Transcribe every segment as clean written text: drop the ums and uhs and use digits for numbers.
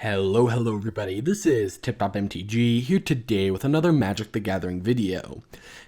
Hello everybody, this is MTG here today with another Magic the Gathering video.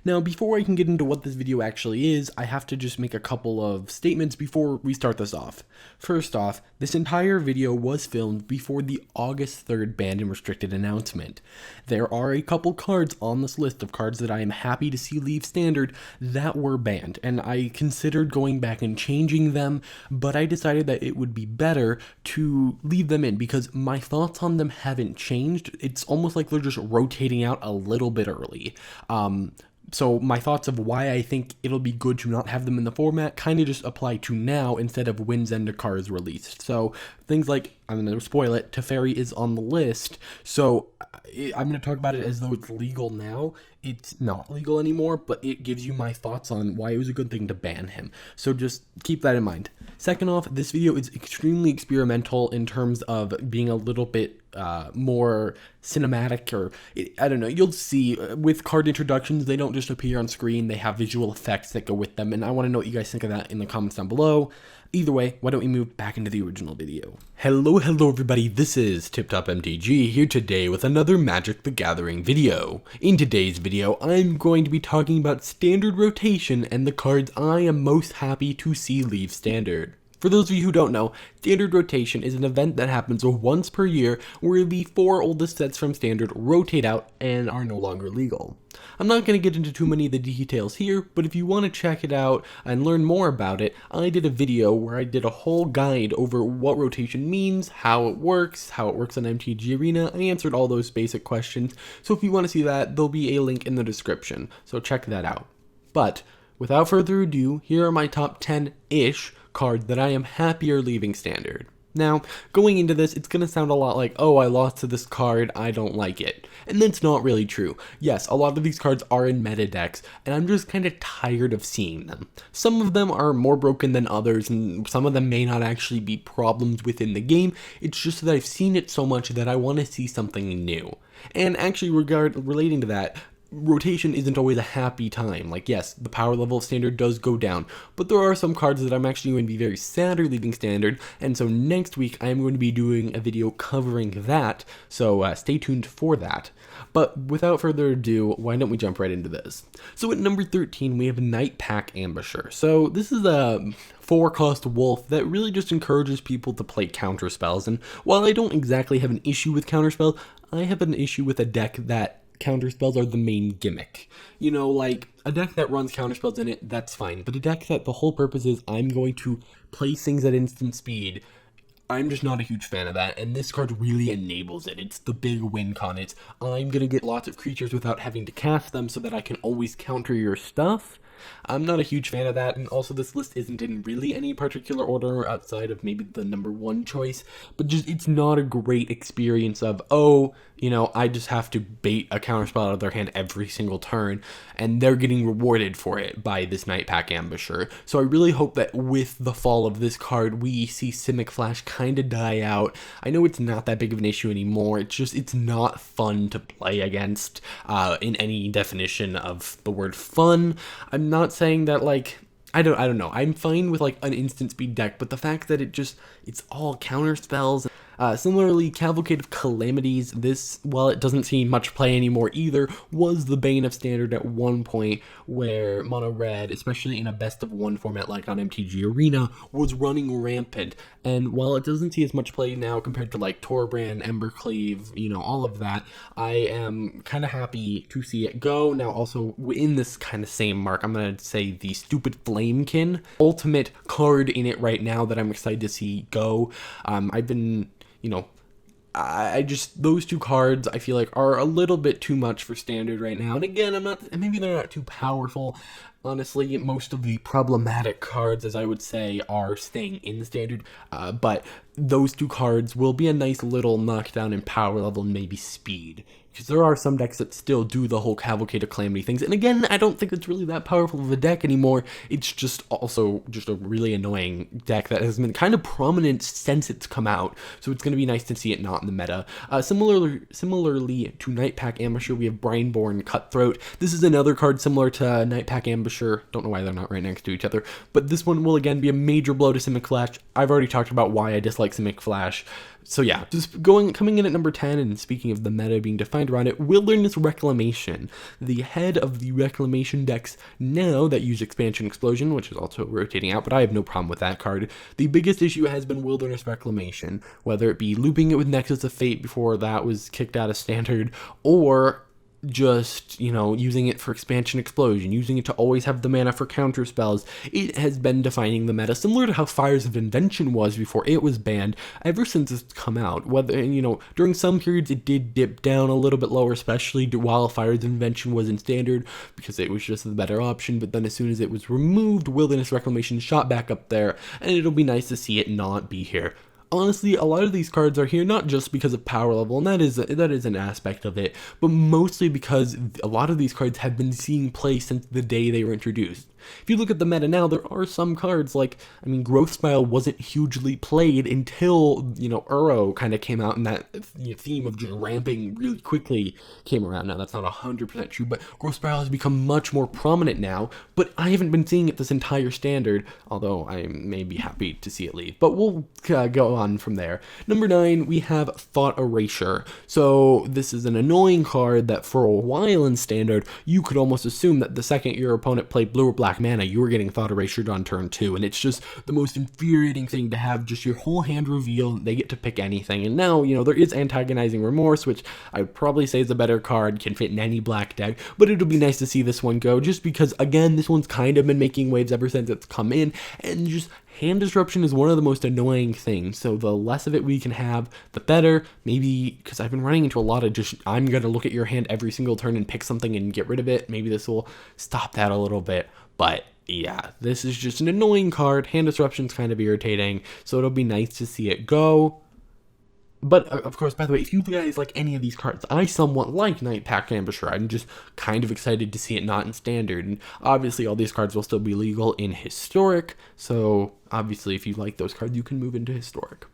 Now before I can get into what this video actually is, I have to just make a couple of statements before we start this off. First off, this entire video was filmed before the August 3rd banned and restricted announcement. There are a couple cards on this list of cards that I am happy to see leave standard that were banned, and I considered going back and changing them, but I decided that it would be better to leave them in because my thoughts on them haven't changed. It's almost like they're just rotating out a little bit early. So my thoughts of why I think it'll be good to not have them in the format kind of just apply to now instead of when Zendikar is released. So things like, I'm going to spoil it, Teferi is on the list, so I'm going to talk about it as though it's legal now. It's not legal anymore, but it gives you my thoughts on why it was a good thing to ban him. So just keep that in mind. Second off, this video is extremely experimental in terms of being a little bit more cinematic, or I don't know, you'll see with card introductions, they don't just appear on screen, they have visual effects that go with them, and I want to know what you guys think of that in the comments down below. Either way, why don't we move back into the original video. Hello everybody, this is MTG here today with another Magic the Gathering video. In today's video, I'm going to be talking about standard rotation and the cards I am most happy to see leave standard. For those of you who don't know, standard rotation is an event that happens once per year where the 4 oldest sets from standard rotate out and are no longer legal. I'm not going to get into too many of the details here, but if you want to check it out and learn more about it, I did a video where I did a whole guide over what rotation means, how it works on MTG Arena. I answered all those basic questions, so if you want to see that, there'll be a link in the description, so check that out. But without further ado, here are my top 10-ish cards that I am happier leaving standard. Now, going into this, it's going to sound a lot like, oh, I lost to this card, I don't like it. And that's not really true. Yes, a lot of these cards are in meta decks, and I'm just kind of tired of seeing them. Some of them are more broken than others, and some of them may not actually be problems within the game. It's just that I've seen it so much that I want to see something new. And actually, relating to that, rotation isn't always a happy time. Like, yes, the power level of standard does go down, but there are some cards that I'm actually going to be very sad are leaving standard, and so next week I am going to be doing a video covering that, so stay tuned for that. But without further ado, why don't we jump right into this? So at number 13, we have Nightpack Ambusher. So this is a 4-cost wolf that really just encourages people to play counterspells, and while I don't exactly have an issue with counterspells, I have an issue with a deck that counterspells are the main gimmick. You know, like, a deck that runs counterspells in it, that's fine. But a deck that the whole purpose is I'm going to place things at instant speed, I'm just not a huge fan of that, and this card really enables it. It's the big win con. It's, I'm gonna get lots of creatures without having to cast them so that I can always counter your stuff. I'm not a huge fan of that, and also this list isn't in really any particular order outside of maybe the number 1 choice, but just it's not a great experience of, oh, you know, I just have to bait a counterspell out of their hand every single turn, and they're getting rewarded for it by this Nightpack Ambusher. So I really hope that with the fall of this card, we see Simic Flash kind of die out. I know it's not that big of an issue anymore, it's not fun to play against in any definition of the word fun. I'm not saying that, like, I don't know, I'm fine with like an instant speed deck, but the fact that it's all counter spells. Similarly, Cavalcade of Calamities, this, while it doesn't see much play anymore either, was the bane of standard at one point where mono red, especially in a best of 1 format like on MTG Arena, was running rampant. And while it doesn't see as much play now compared to like Torbrand, Embercleave, you know, all of that, I am kind of happy to see it go. Now also in this kind of same mark, I'm going to say the stupid Flamekin, ultimate card in it right now that I'm excited to see go. I've been, you know, those 2 cards I feel like are a little bit too much for standard right now. And again, maybe they're not too powerful. Honestly, most of the problematic cards, as I would say, are staying in standard, but those 2 cards will be a nice little knockdown in power level and maybe speed. Because there are some decks that still do the whole Cavalcade of Calamity things, and again, I don't think it's really that powerful of a deck anymore. It's just also just a really annoying deck that has been kind of prominent since it's come out, so it's going to be nice to see it not in the meta. Similarly to Nightpack Ambusher, we have Bryanbourne Cutthroat. This is another card similar to Nightpack Ambusher. Don't know why they're not right next to each other, but this one will again be a major blow to Simic Flash. I've already talked about why I dislike Simic Flash. So yeah, just coming in at number 10, and speaking of the meta being defined around it, Wilderness Reclamation, the head of the Reclamation decks now that use Expansion Explosion, which is also rotating out, but I have no problem with that card. The biggest issue has been Wilderness Reclamation, whether it be looping it with Nexus of Fate before that was kicked out of Standard, or just, using it for Expansion Explosion, using it to always have the mana for counter spells. It has been defining the meta, similar to how Fires of Invention was before it was banned, ever since it's come out. Whether, during some periods it did dip down a little bit lower, especially while Fires of Invention was in Standard, because it was just the better option, but then as soon as it was removed, Wilderness Reclamation shot back up there, and it'll be nice to see it not be here. Honestly, a lot of these cards are here not just because of power level, and that is an aspect of it, but mostly because a lot of these cards have been seeing play since the day they were introduced. If you look at the meta now, there are some cards like, Growth Spile wasn't hugely played until, Uro kind of came out, and that theme of just ramping really quickly came around. Now, that's not 100% true, but Growth Spile has become much more prominent now, but I haven't been seeing it this entire Standard, although I may be happy to see it leave. But we'll go on from there. Number 9, we have Thought Erasure. So this is an annoying card that for a while in Standard, you could almost assume that the second your opponent played blue or black mana, you were getting Thought Erasure on turn 2, and it's just the most infuriating thing to have just your whole hand reveal. They get to pick anything, and now, there is Antagonizing Remorse, which I would probably say is a better card, can fit in any black deck, but it'll be nice to see this one go, just because, again, this one's kind of been making waves ever since it's come in, and just hand disruption is one of the most annoying things, so the less of it we can have, the better. Maybe, because I've been running into a lot of just, I'm going to look at your hand every single turn and pick something and get rid of it. Maybe this will stop that a little bit, but yeah, this is just an annoying card. Hand disruption's kind of irritating, so it'll be nice to see it go. But, of course, by the way, if you guys like any of these cards, I somewhat like Night Pact Ambusher. I'm just kind of excited to see it not in Standard. And obviously, all these cards will still be legal in Historic. So, obviously, if you like those cards, you can move into Historic.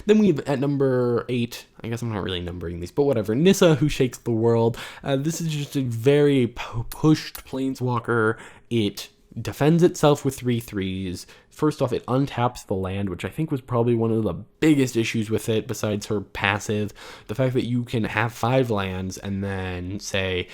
Then we have at number 8, I guess I'm not really numbering these, but whatever, Nissa, Who Shakes the World. This is just a very pushed Planeswalker. It defends itself with 3/3s. First off, it untaps the land, which I think was probably one of the biggest issues with it, besides her passive. The fact that you can have 5 lands and then, say,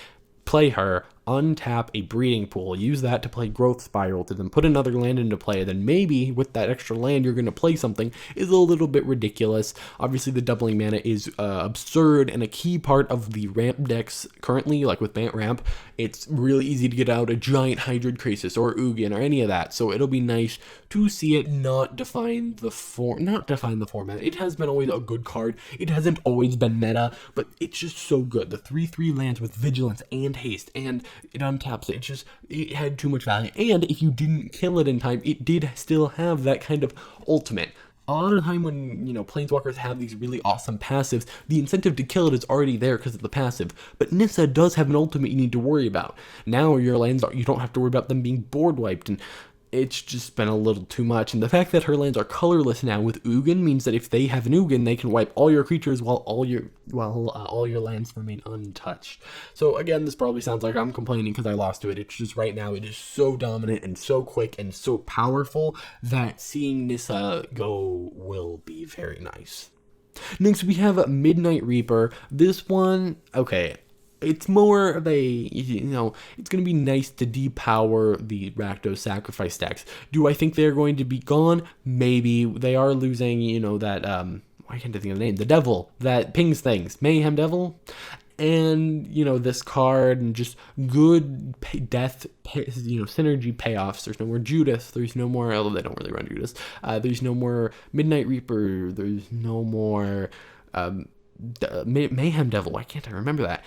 play her, untap a breeding pool, use that to play Growth Spiral, to then put another land into play, then maybe with that extra land you're going to play something, is a little bit ridiculous. Obviously the doubling mana is absurd, and a key part of the ramp decks currently, like with Bant Ramp, it's really easy to get out a giant Hydrid Krasis or Ugin or any of that, so it'll be nice to see it not define the format. It has been always a good card. It hasn't always been meta, but it's just so good. The 3/3 lands with Vigilance and Haste, and it untaps it. It had too much value. And if you didn't kill it in time, it did still have that kind of ultimate. A lot of the time when, Planeswalkers have these really awesome passives, the incentive to kill it is already there because of the passive. But Nissa does have an ultimate you need to worry about. Now your lands, you don't have to worry about them being board wiped, and it's just been a little too much. And the fact that her lands are colorless now with Ugin means that if they have an Ugin, they can wipe all your creatures while all your lands remain untouched. So again, this probably sounds like I'm complaining because I lost to it. It's just right now it is so dominant and so quick and so powerful that seeing Nissa go will be very nice. Next, we have Midnight Reaper. This one, okay, it's more of a, it's going to be nice to depower the Rakdos Sacrifice decks. Do I think they're going to be gone? Maybe. They are losing, that, why can't I think of the name? The Devil that pings things. Mayhem Devil. And, this card and just good synergy payoffs. There's no more Judas. There's no more, although they don't really run Judas. There's no more Midnight Reaper. There's no more, Mayhem Devil. Why can't I remember that?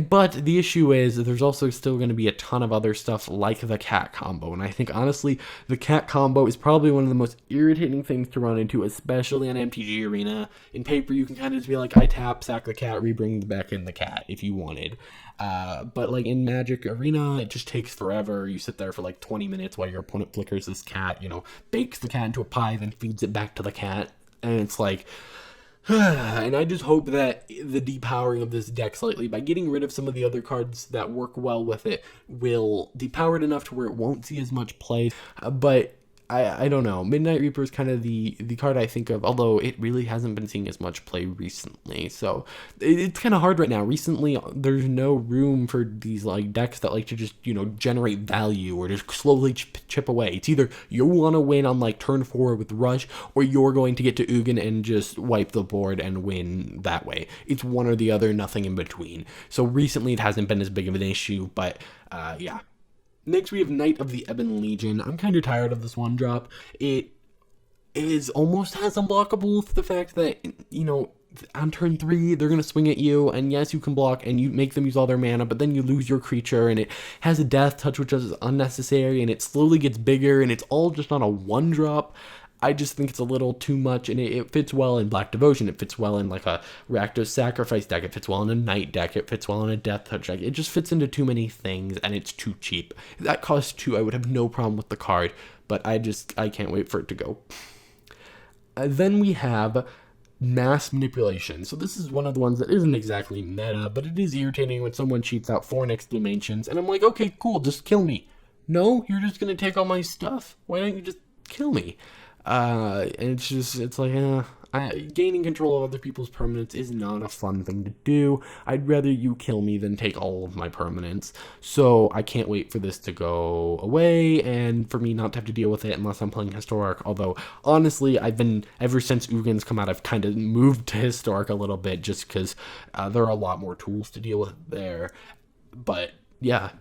But the issue is there's also still going to be a ton of other stuff like the cat combo, and I think honestly the cat combo is probably one of the most irritating things to run into, especially on MTG Arena. In paper you can kind of just be like, I tap, sack the cat, rebring back in the cat if you wanted. But like in Magic Arena, it just takes forever. You sit there for like 20 minutes while your opponent flickers this cat, bakes the cat into a pie, then feeds it back to the cat, and it's like, and I just hope that the depowering of this deck slightly, by getting rid of some of the other cards that work well with it, will depower it enough to where it won't see as much play. But I don't know. Midnight Reaper is kind of the card I think of, although it really hasn't been seeing as much play recently. So it's kind of hard right now. Recently, there's no room for these like decks that like to just generate value or just slowly chip away. It's either you want to win on like turn 4 with Rush, or you're going to get to Ugin and just wipe the board and win that way. It's one or the other, nothing in between. So recently, it hasn't been as big of an issue, but yeah. Next, we have Knight of the Ebon Legion. I'm kind of tired of this one drop. It is almost as unblockable for the fact that, on turn 3, they're going to swing at you, and yes, you can block, and you make them use all their mana, but then you lose your creature, and it has a death touch, which is unnecessary, and it slowly gets bigger, and it's all just on a 1-drop. I just think it's a little too much, and it fits well in Black Devotion. It fits well in like a Rakdos Sacrifice deck. It fits well in a Knight deck. It fits well in a Death Touch deck. It just fits into too many things, and it's too cheap. If that costs 2, I would have no problem with the card, but I can't wait for it to go. Then we have Mass Manipulation. So this is one of the ones that isn't exactly meta, but it is irritating when someone cheats out 4 exclamations, and I'm like, okay, cool, just kill me. No, you're just going to take all my stuff. Why don't you just kill me? And it's like, gaining control of other people's permanents is not a fun thing to do. I'd rather you kill me than take all of my permanents. So I can't wait for this to go away and for me not to have to deal with it unless I'm playing Historic. Although, honestly, ever since Ugin's come out, I've kind of moved to Historic a little bit just because there are a lot more tools to deal with there. But, yeah,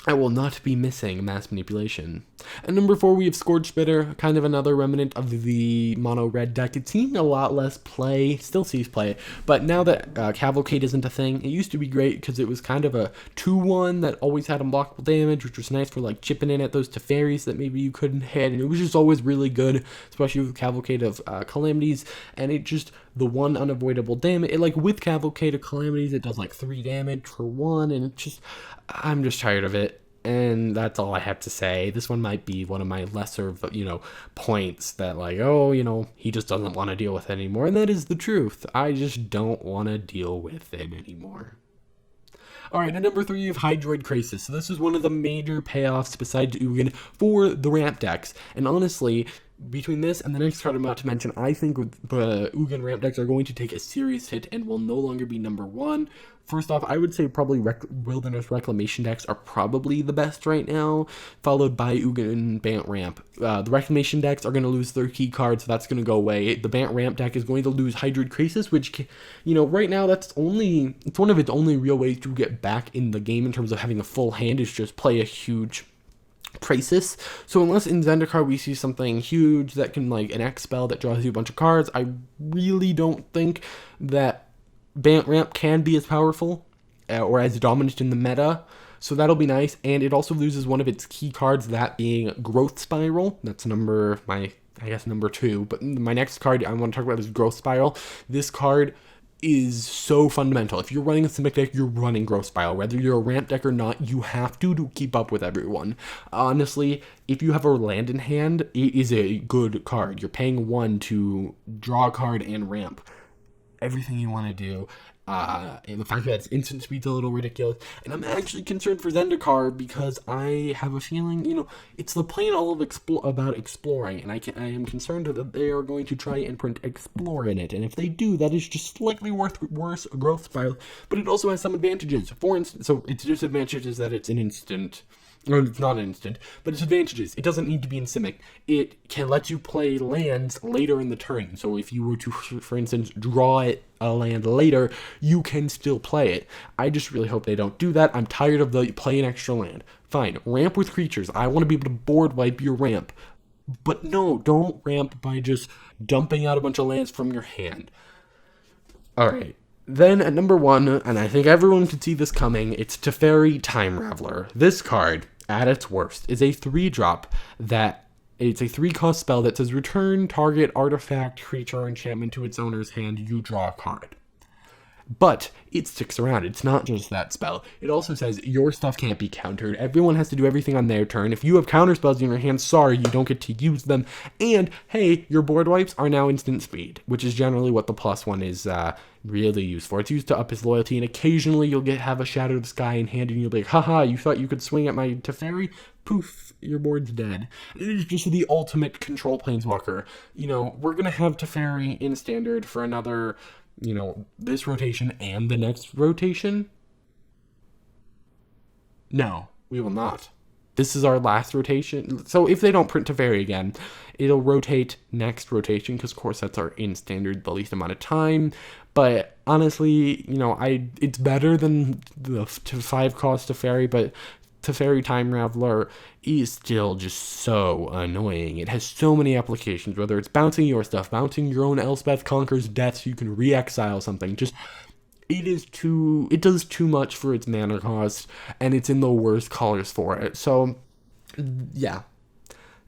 I will not be missing Mass Manipulation. At number 4, we have Scorched Bitter, kind of another remnant of the mono red deck. It's seeing a lot less play, still sees play, but now that Cavalcade isn't a thing, it used to be great because it was kind of a 2-1 that always had unblockable damage, which was nice for like chipping in at those Teferis that maybe you couldn't hit, and it was just always really good, especially with Cavalcade of Calamities, and it just, the one unavoidable damage, like with Cavalcade of Calamities, it does like 3 damage for 1, and it's just, I'm just tired of it. And that's all I have to say. This one might be one of my lesser, points that like, he just doesn't want to deal with it anymore. And that is the truth. I just don't want to deal with it anymore. Alright, at number 3, you have Hydroid Krasis. So this is one of the major payoffs besides Ugin for the ramp decks. And honestly, between this and the next card I'm about to mention, I think the Ugin ramp decks are going to take a serious hit and will no longer be number 1. First off, I would say probably Wilderness Reclamation decks are probably the best right now, followed by Ugin and Bant Ramp. The Reclamation decks are going to lose their key cards, so that's going to go away. The Bant Ramp deck is going to lose Hydroid Krasis, which, right now it's one of its only real ways to get back in the game in terms of having a full hand is just play a huge Krasis. So unless in Zendikar we see something huge that can like an X spell that draws you a bunch of cards, I really don't think that Bant Ramp can be as powerful or as dominant in the meta. So that'll be nice. And it also loses one of its key cards, that being Growth Spiral. That's number 2. But my next card I want to talk about is Growth Spiral. This card is so fundamental. If you're running a Simic deck, you're running Growth Spiral. Whether you're a ramp deck or not, you have to keep up with everyone. Honestly, if you have a land in hand, it is a good card. You're paying 1 to draw a card and ramp. Everything you want to do. And the fact that it's instant speed's a little ridiculous. And I'm actually concerned for Zendikar because I have a feeling, it's the plain all of about exploring. And I am concerned that they are going to try and print Explore in it. And if they do, that is just slightly worse Growth Spiral. But it also has some advantages. For instance, so its disadvantage is that it's an instant. Or it's not instant, but its advantages. It doesn't need to be in Simic. It can let you play lands later in the turn. So if you were to, for instance, draw a land later, you can still play it. I just really hope they don't do that. I'm tired of the play an extra land. Fine, ramp with creatures. I want to be able to board wipe your ramp. But no, don't ramp by just dumping out a bunch of lands from your hand. Alright. Then at number 1, and I think everyone could see this coming, it's Teferi Time Raveler. This card, at its worst, is a 3-drop it's a 3-cost spell that says return target artifact, creature, or enchantment to its owner's hand, you draw a card. but it sticks around. It's not just that spell. It also says your stuff can't be countered. Everyone has to do everything on their turn. If you have counter spells in your hand, sorry, you don't get to use them. And hey, your board wipes are now instant speed, which is generally what the +1 is really used for. It's used to up his loyalty, and occasionally you'll have a Shadow of the Sky in hand, and you'll be like, haha, you thought you could swing at my Teferi? Poof, your board's dead. It is just the ultimate control planeswalker. You know, we're going to have Teferi in standard for another, you know, this rotation and the next rotation. No, we will not. This is our last rotation. So if they don't print Teferi again, it'll rotate next rotation, because core sets are in standard the least amount of time. But honestly, you know, it's better than the 5 cost Teferi, but Teferi Time Raveler is still just so annoying. It has so many applications, whether it's bouncing your stuff, bouncing your own Elspeth Conquer's Death so you can re-exile something. Just, it does too much for its mana cost, and it's in the worst colors for it. So, yeah.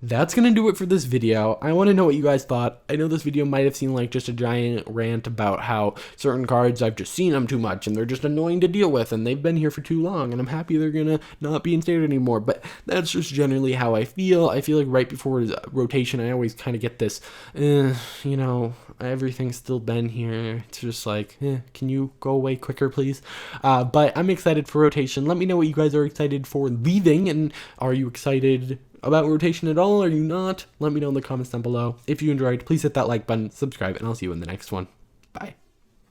That's going to do it for this video. I want to know what you guys thought. I know this video might have seemed like just a giant rant about how certain cards, I've just seen them too much and they're just annoying to deal with and they've been here for too long and I'm happy they're going to not be in standard anymore. But that's just generally how I feel. I feel like right before rotation, I always kind of get this, you know, everything's still been here. It's just like, can you go away quicker, please? But I'm excited for rotation. Let me know what you guys are excited for leaving, and are you excited about rotation at all? Are you not? Let me know in the comments down below. If you enjoyed, please hit that like button, subscribe, and I'll see you in the next one. Bye.